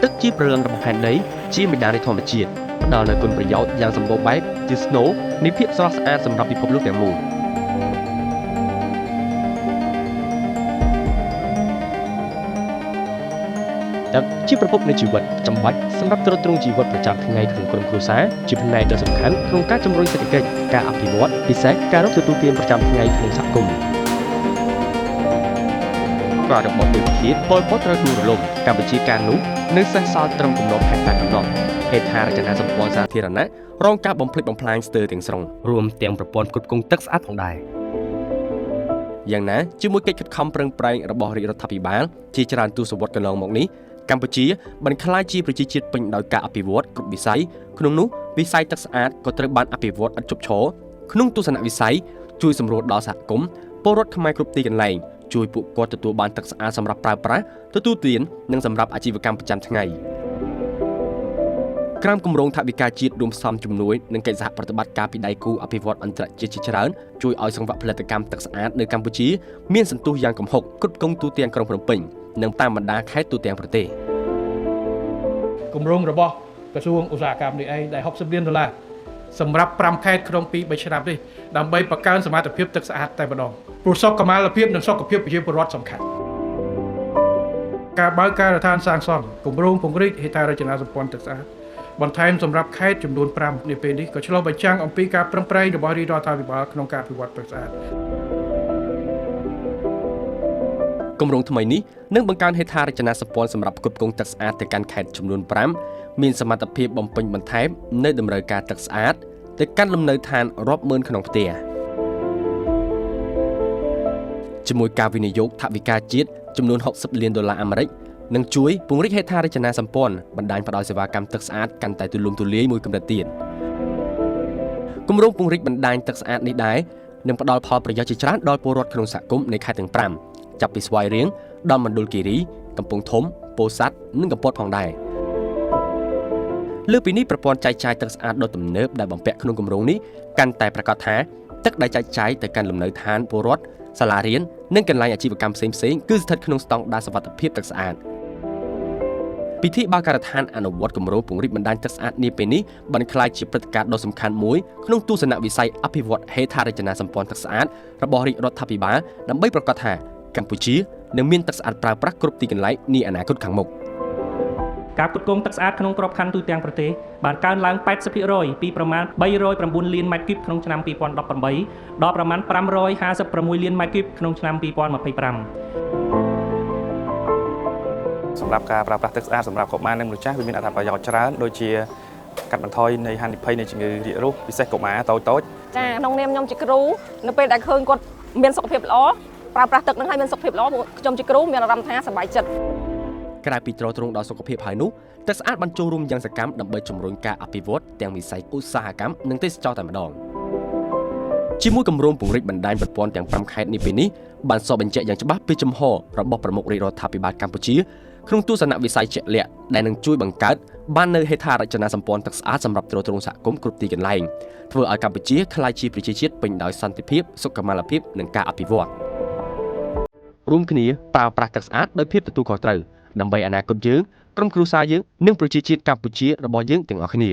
ទឹកជាព្រលឹងរបស់ផែនដីជាមេដានៃធម្មជាតិផ្ដល់នូវគុណប្រយោជន៍យ៉ាងសម្បូរបែបជាស្នូលនៃភាពស្រស់ស្អាតសម្រាប់ពិភពលោកទាំងមូលទឹកជាប្រភពនៃជីវិតចាំបាច់សម្រាប់ទ្រទ្រង់ជីវិតប្រចាំថ្ងៃក្នុងក្រុមគ្រួសារជាផ្នែកដ៏សំខាន់ក្នុងការជំរុញសេដ្ឋកិច្ចការអភិវឌ្ឍពិសេសការរកទទួលទានប្រចាំថ្ងៃក្នុងសហគមន៍ក៏របស់ពេលទៀតពលពតត្រូវដួលរលំកម្ពុជាកាលនោះនៅសេសសល់ត្រឹមគំនរផែនតែប៉ុណ្ណោះហេដ្ឋារចនាសម្ព័ន្ធសាធារណៈរងការបំផ្លិចបំផ្លាញស្ទើរទាំងស្រុងរួមទាំងប្រព័ន្ធផ្គត់ផ្គង់ទឹកស្អាតផងដែរយ៉ាងណាជាមួយកិច្ចខិតខំប្រឹងប្រែងរបស់រាជរដ្ឋាភិបាលជាច្រើនទសវត្សរ៍កន្លងមកនេះកម្ពុជាបានក្លាយជាប្រជាជាតិពេញដោយការអភិវឌ្ឍគ្រប់វិស័យក្នុងនោះវិស័យទឹកស្អាតក៏ត្រូវបានអភិវឌ្ឍឥតឈប់ឈរក្នុងទស្សនវិស័យជួយសម្រួលដល់សហគមន៍ពលរដ្ឋខ្មែរគ្រប់ទីកន្លែងជួយពួកគាត់ទទួលបានទឹកស្អាតសម្រាប់ប្រើប្រាស់ទទួលទាននិងសម្រាប់អាជីវកម្មប្រចាំថ្ងៃក្រមគម្រោងថវិកាជាតិរួមផ្សំជំនួយនិងកិច្ចសហប្រតិបត្តិការពីដៃគូអភិវឌ្ឍអន្តរជាតិជាច្រើនជួយឲ្យសង្វាក់ផលិតកម្មទឹកស្អាតនៅកម្ពុជាមានសន្ទុះយ៉ាងគំហុកគ្រប់គ្រងទូទាំងក្រុងភ្នំពេញនិងតាមបណ្ដាខេត្តទូទាំងប្រទេសគម្រោងរបស់ក្រសួងឧស្សាហកម្មនេះឯងដែល$60 លានសម្រាប់5ខេត្តក្នុង2-3ឆ្នាំនេះដើម្បីបង្កើនសមត្ថភាពទឹកស្អាតតែម្ដងព្រោះសុខុមាលភាពនិងសុខភាពប្រជាពលរដ្ឋសំខាន់ការបើកការដ្ឋានសាងសង់គម្រោងពង្រីកហេដ្ឋារចនាសម្ព័ន្ធទឹកស្អាតបន្ថែមសម្រាប់ខេត្តចំនួន5នាពេលនេះក៏ឆ្លុះបញ្ចាំងអំពីការប្រឹងប្រែងរបស់រាជរដ្ឋាភិបាលក្នុងការអភិវឌ្ឍទឹកស្អាតគម្រោងថ្មីនេះនឹងបង្កើនហេដ្ឋារចនាសម្ព័ន្ធសម្រាប់ផ្គត់ផ្គង់ទឹកស្អាតទៅកាន់ខេត្តចំនួន5មានសមត្ថភាពបំពេញបន្ថែមនៅតម្រូវការទឹកស្អាតទៅកាន់លំនៅឋានរាប់ម៉ឺនក្នុងផ្ទះជាមួយការវិនិយោគថវិកាជាតិចំនួន$60 លាននឹងជួយពង្រីកហេដ្ឋារចនាសម្ព័ន្ធបណ្ដាញផ្ដល់សេវាកម្មទឹកស្អាតកាន់តែទូលំទូលាយមួយកម្រិតទៀតគម្រោងពង្រីកបណ្ដាញទឹកស្អាតនេះដែរនឹងផ្ដល់ផលប្រយោជន៍ជាច្រើនដល់ពលរដ្ឋក្នុងសហគមន៍នៃខេត្តទាំង5ចាប់ពីស្វាយរៀងដល់មណ្ឌលគិរីកំពង់ធំពោធិ៍សាត់និងកំពតផងដែរលើពីនេះប្រព័ន្ធចែកចាយទឹកស្អាតដ៏ទំនើបដែលបំពាក់ក្នុងគម្រោងនេះកាន់តែប្រាកដថាទឹកដែលចែកចាយទៅកាន់លំនៅឋានពលរដ្ឋសាលារៀននិងកន្លែងអាជីវកម្មផ្សេងៗគឺស្ថិតក្នុងស្តង់ដារសុវត្ថិភាពទឹកស្អាតពិធីបើកការដ្ឋានអនុវត្តគម្រោងពង្រីកបណ្ដាញទឹកស្អាតនាពេលនេះបានក្លាយជាព្រឹត្តិការណ៍ដ៏សំខាន់មួយក្នុងទស្សនវិស័យអភិវឌ្ឍហេដ្ឋារចនាសម្ព័ន្ធទឹកស្អាតរបស់រាជរដ្ឋាភិបាលដើម្បីប្រកាសថាកម្ពុជានឹងមានទឹកស្អាតប្រើប្រាស់គ្រប់ទីកន្លែងនាអនាគតខាងមុខការផ្គត់ផ្គង់ទឹកស្អាតក្នុងក្របខ័ណ្ឌទូទាំងប្រទេសបានកើនឡើង 80% ពីប្រមាណ309 លានម៉ែត្រគូបក្នុងឆ្នាំ2018ដល់ប្រមាណ556 លានម៉ែត្រគូបក្នុងឆ្នាំ2025សម្រាប់ការប្រើប្រាស់ទឹកស្អាតសម្រាប់កុមារនិងមនុស្សចាស់វាមានអត្ថប្រយោជន៍ច្រើនដូចជាកាត់បន្ថយនៃហានិភ័យនៃជំងឺរាគរូសពិសេសកុមារតូចៗចាក្នុងនាមខ្ញុំជាគ្រូនៅពេលដែលឃើញគាត់មានសុខភាពល្អប្រើប្រាស់ទឹកនឹងឲ្យមានសុខភាពល្អខ្ញុំជាគ្រូមានអារម្មណ៍ថាសប្បាយចិត្តក្រៅពីទ្រទ្រង់ដល់សុខភាពហើយនោះទឹកស្អាតបានចូលរួមយ៉ាងសកម្មដើម្បីជំរុញការអភិវឌ្ឍទាំងវិស័យឧស្សាហកម្មនិងទេសចរណ៍តែម្ដងជាមួយគម្រោងពង្រីកបណ្ដាញប្រព័ន្ធទាំង5ខេត្តនេះពេលនេះបានសបញ្ជាក់យ៉ាងច្បាស់ពីជំហររបស់ប្រមុខរាជរដ្ឋាភិបាលកម្ពុជាក្នុងទស្សនវិស័យជាក់លាក់ដែលនឹងជួយបង្កើតបាននូវហេដ្ឋារចនាសម្ព័ន្ធទឹកស្អាតសម្រាប់ទ្រទ្រង់សហគមន៍គ្រប់ទីកន្លែងធ្វើឲ្យកម្ពុជាក្លាយជាប្រជាជាតិពេញដោយសន្តិភាពសុខុមាលភាពនិងការអភិវឌ្ឍរួមគ្នាប្រើប្រាស់ទឹកស្អាតដោយភាពទទួលខុសត្រូវដើម្បីអនាគតយើងក្រុមគ្រួសារយើងនិងប្រជាជាតិកម្ពុជារបស់យើងទាំងអស់គ្នា